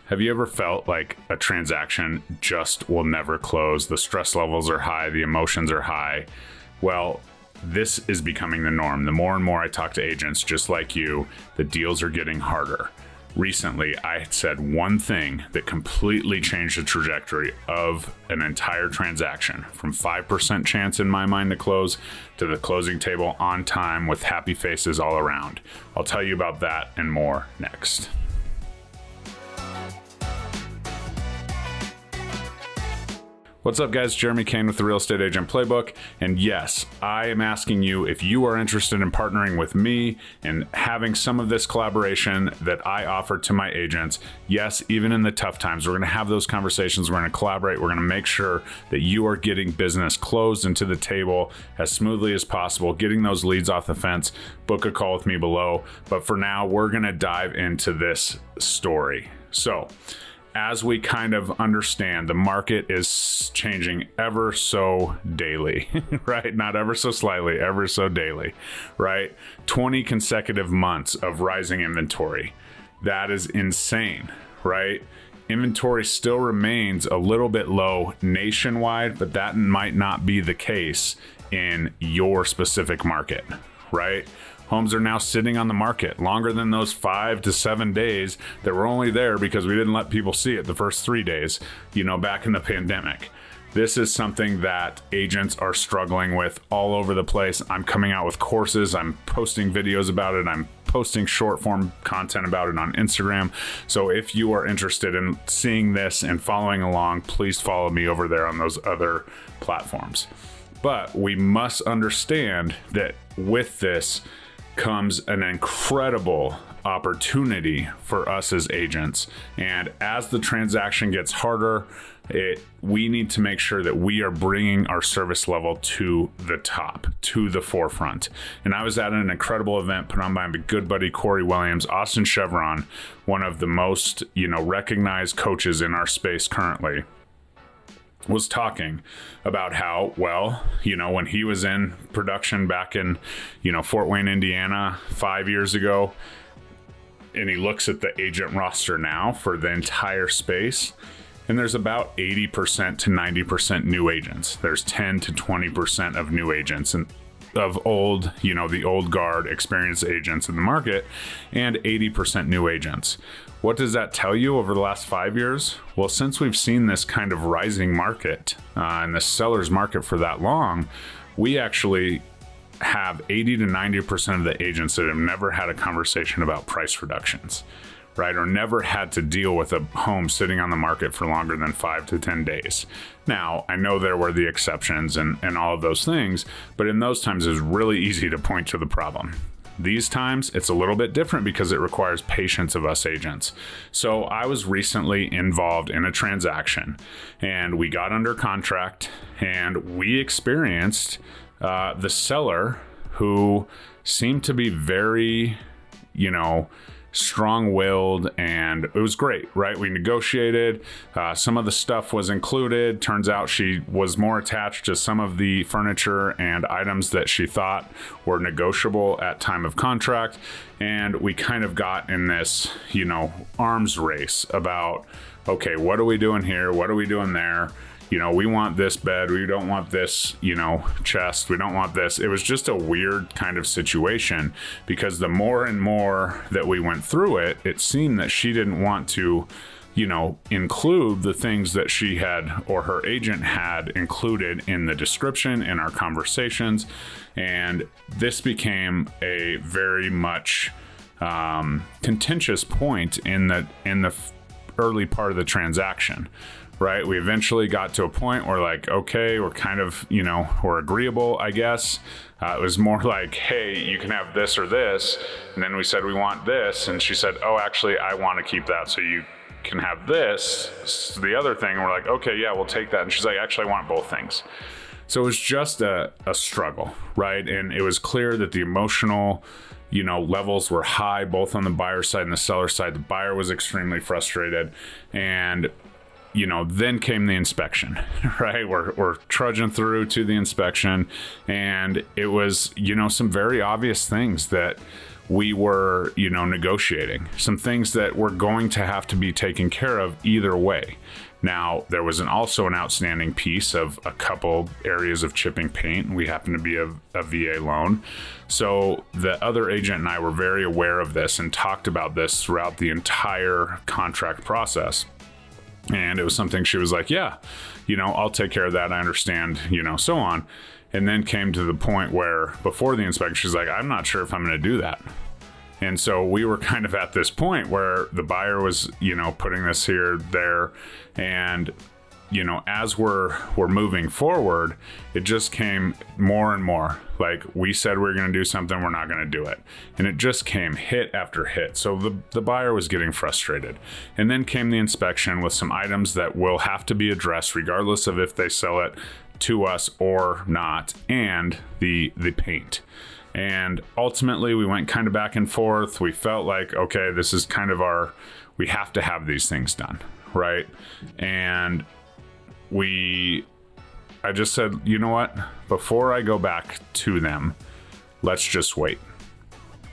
Have you ever felt like a transaction just will never close? The stress levels are high, the emotions are high. Well, this is becoming the norm. The more and more I talk to agents just like you, the deals are getting harder. Recently, I said one thing that completely changed the trajectory of an entire transaction, from 5% chance in my mind to close to the closing table on time with happy faces all around. I'll tell you about that and more next. What's up, guys? Jeremy Kane with the Real Estate Agent Playbook. And yes, I am asking you if you are interested in partnering with me and having some of this collaboration that I offer to my agents. Yes, even in the tough times, we're going to have those conversations. We're going to collaborate. We're going to make sure that you are getting business closed and to the table as smoothly as possible, getting those leads off the fence. Book a call with me below. But for now, we're going to dive into this story. So, as we kind of understand, the market is changing ever so daily, right? Not ever so slightly, ever so daily, right? 20 consecutive months of rising inventory. That is insane, right? Inventory still remains a little bit low nationwide, but that might not be the case in your specific market, right? Homes are now sitting on the market longer than those 5 to 7 days that were only there because we didn't let people see it the first 3 days, back in the pandemic. This is something that agents are struggling with all over the place. I'm coming out with courses. I'm posting videos about it. I'm posting short form content about it on Instagram. So if you are interested in seeing this and following along, please follow me over there on those other platforms. But we must understand that with this comes an incredible opportunity for us as agents. And as the transaction gets harder, we need to make sure that we are bringing our service level to the top, to the forefront. And I was at an incredible event put on by my good buddy Corey Williams, Austin Chevron, one of the most recognized coaches in our space currently, was talking about how, when he was in production back in, Fort Wayne, Indiana 5 years ago, and he looks at the agent roster now for the entire space, and there's about 80% to 90% new agents. There's 10 to 20% of new agents and of old, the old guard experienced agents in the market, and 80% new agents. What does that tell you over the last 5 years? Well, since we've seen this kind of rising market and the seller's market for that long, we actually have 80 to 90% of the agents that have never had a conversation about price reductions, right? Or never had to deal with a home sitting on the market for longer than 5 to 10 days. Now, I know there were the exceptions and all of those things, but in those times, it was really easy to point to the problem. These times, it's a little bit different because it requires patience of us agents. So I was recently involved in a transaction and we got under contract and we experienced the seller who seemed to be very, strong-willed, and it was great, right? We negotiated. Some of the stuff was included. Turns out she was more attached to some of the furniture and items that she thought were negotiable at time of contract. And we kind of got in this, arms race about, okay, what are we doing here? What are we doing there? We want this bed. We don't want this, chest. We don't want this. It was just a weird kind of situation because the more and more that we went through it, it seemed that she didn't want to, include the things that she had or her agent had included in the description in our conversations. And this became a very much contentious point in the early part of the transaction. Right? We eventually got to a point where okay, we're kind of, we're agreeable, I guess. It was more like, hey, you can have this or this. And then we said, we want this. And she said, oh, actually, I want to keep that. So you can have this, the other thing. And we're like, okay, yeah, we'll take that. And she's like, actually, I want both things. So it was just a struggle, right? And it was clear that the emotional, levels were high, both on the buyer side and the seller side. The buyer was extremely frustrated. And then came the inspection, right? We're trudging through to the inspection, and it was, some very obvious things that we were, negotiating some things that were going to have to be taken care of either way. Now, there was also an outstanding piece of a couple areas of chipping paint. We happened to be a VA loan. So the other agent and I were very aware of this and talked about this throughout the entire contract process. And it was something she was like, yeah, I'll take care of that. I understand, so on. And then came to the point where before the inspection, she's like, I'm not sure if I'm going to do that. And so we were kind of at this point where the buyer was, putting this here, there, and, as we're moving forward, it just came more and more like we said we were going to do something, we're not going to do it. And it just came hit after hit. So the buyer was getting frustrated. And then came the inspection with some items that will have to be addressed regardless of if they sell it to us or not, and the paint. And ultimately we went kind of back and forth. We felt like, okay, this is kind of we have to have these things done, right? And I just said, you know what, before I go back to them, let's just wait,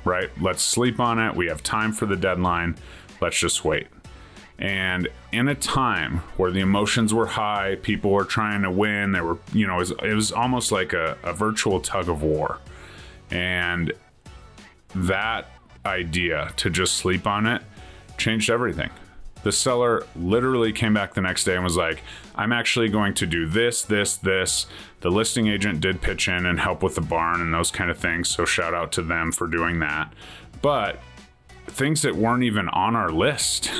right? Let's sleep on it. We have time for the deadline. Let's just wait. And in a time where the emotions were high, people were trying to win, they were, it was almost like a virtual tug of war. And that idea to just sleep on it changed everything. The seller literally came back the next day and was like, I'm actually going to do this, this, this. The listing agent did pitch in and help with the barn and those kind of things. So shout out to them for doing that. But things that weren't even on our list,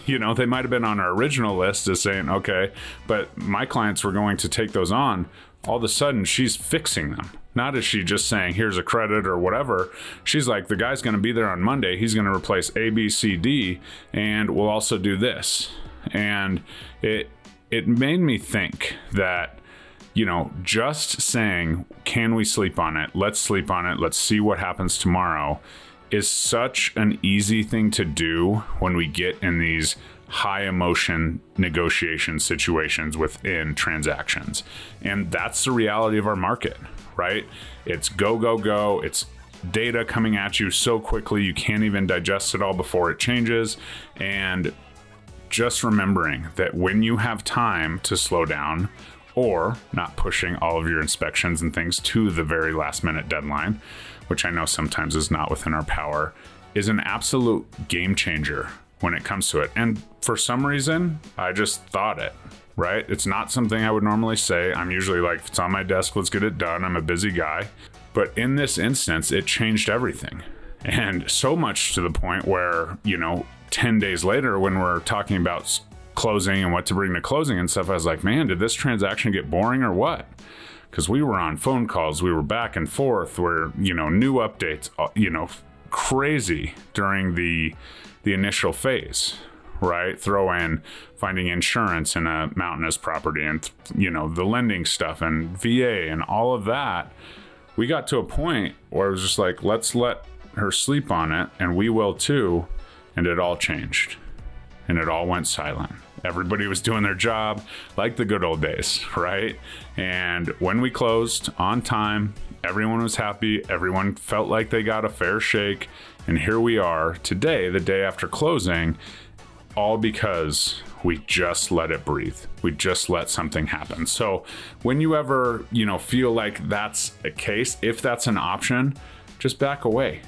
they might have been on our original list as saying, okay, but my clients were going to take those on. All of a sudden she's fixing them. Not is she just saying, here's a credit or whatever. She's like, the guy's going to be there on Monday. He's going to replace A, B, C, D, and we'll also do this. And it made me think that, just saying, can we sleep on it? Let's sleep on it. Let's see what happens tomorrow is such an easy thing to do when we get in these high emotion negotiation situations within transactions. And that's the reality of our market, right? It's go, go, go. It's data coming at you so quickly you can't even digest it all before it changes. And just remembering that when you have time to slow down, or not pushing all of your inspections and things to the very last minute deadline, which I know sometimes is not within our power, is an absolute game changer when it comes to it. And for some reason, I just thought it, right? It's not something I would normally say. I'm usually like, if it's on my desk, let's get it done. I'm a busy guy. But in this instance, it changed everything. And so much to the point where, 10 days later, when we're talking about closing and what to bring to closing and stuff, I was like, man, did this transaction get boring or what? Because we were on phone calls, we were back and forth, where, new updates, crazy during the initial phase, right? Throw in finding insurance in a mountainous property and, the lending stuff and VA and all of that. We got to a point where it was just like, let's let her sleep on it and we will too. And it all changed and it all went silent. Everybody was doing their job like the good old days, right? And when we closed on time, everyone was happy. Everyone felt like they got a fair shake. And here we are today, the day after closing, all because we just let it breathe. We just let something happen. So when you ever, feel like that's a case, if that's an option, just back away.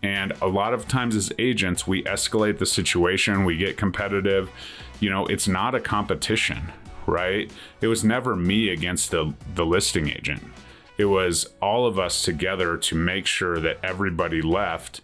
And a lot of times as agents, we escalate the situation, we get competitive. It's not a competition, right? It was never me against the listing agent. It was all of us together to make sure that everybody left,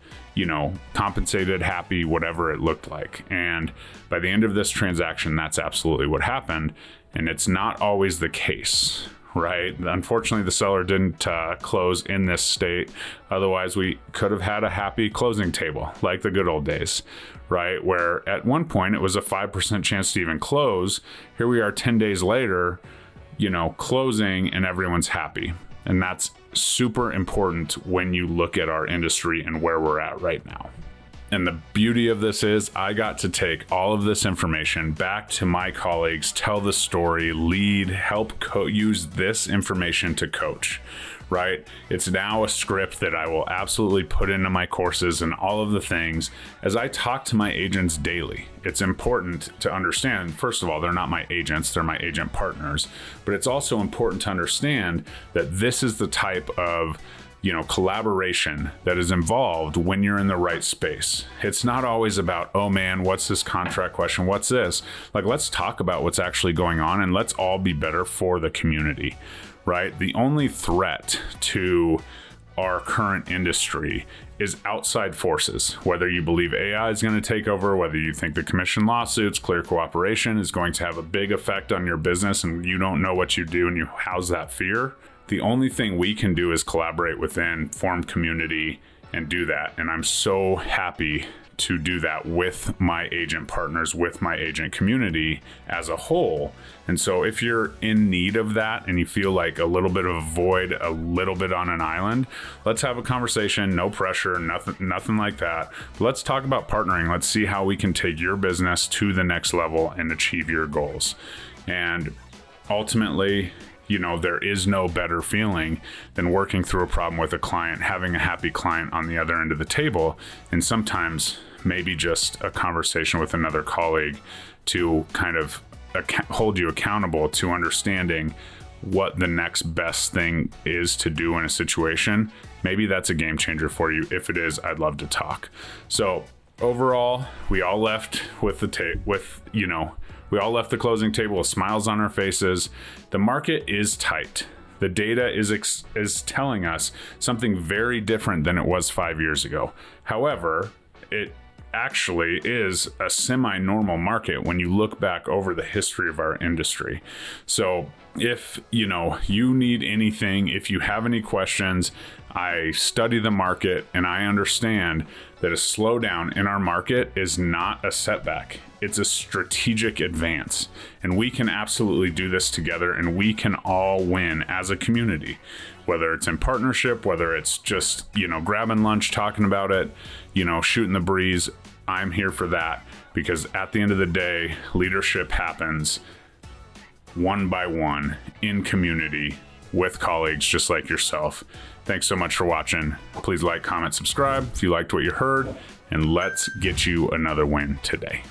compensated, happy, whatever it looked like. And by the end of this transaction, that's absolutely what happened. And it's not always the case, right? Unfortunately, the seller didn't close in this state. Otherwise, we could have had a happy closing table like the good old days, right? Where at one point it was a 5% chance to even close. Here we are 10 days later, closing and everyone's happy. And that's super important when you look at our industry and where we're at right now. And the beauty of this is I got to take all of this information back to my colleagues, tell the story, lead, help use this information to coach, right? It's now a script that I will absolutely put into my courses and all of the things as I talk to my agents daily. It's important to understand, first of all, they're not my agents, they're my agent partners, but it's also important to understand that this is the type of collaboration that is involved when you're in the right space. It's not always about, oh man, what's this contract question? What's this? Like, let's talk about what's actually going on and let's all be better for the community, right? The only threat to our current industry is outside forces. Whether you believe AI is going to take over, whether you think the commission lawsuits, clear cooperation is going to have a big effect on your business and you don't know what you do and you house that fear. The only thing we can do is collaborate within, form community, and do that. And I'm so happy to do that with my agent partners, with my agent community as a whole. And so if you're in need of that and you feel like a little bit of a void, a little bit on an island, let's have a conversation, no pressure, nothing like that. But let's talk about partnering. Let's see how we can take your business to the next level and achieve your goals. And ultimately, there is no better feeling than working through a problem with a client, having a happy client on the other end of the table, and sometimes maybe just a conversation with another colleague to kind of hold you accountable to understanding what the next best thing is to do in a situation. Maybe that's a game changer for you. If it is, I'd love to talk. So overall, we all left with we all left the closing table with smiles on our faces. The market is tight. The data is telling us something very different than it was 5 years ago. However, it actually is a semi-normal market when you look back over the history of our industry. So if you need anything, if you have any questions, I study the market and I understand that a slowdown in our market is not a setback. It's a strategic advance, and we can absolutely do this together, and we can all win as a community, whether it's in partnership, whether it's just, grabbing lunch, talking about it, shooting the breeze. I'm here for that, because at the end of the day, leadership happens one by one in community with colleagues just like yourself. Thanks so much for watching. Please like, comment, subscribe if you liked what you heard, and let's get you another win today.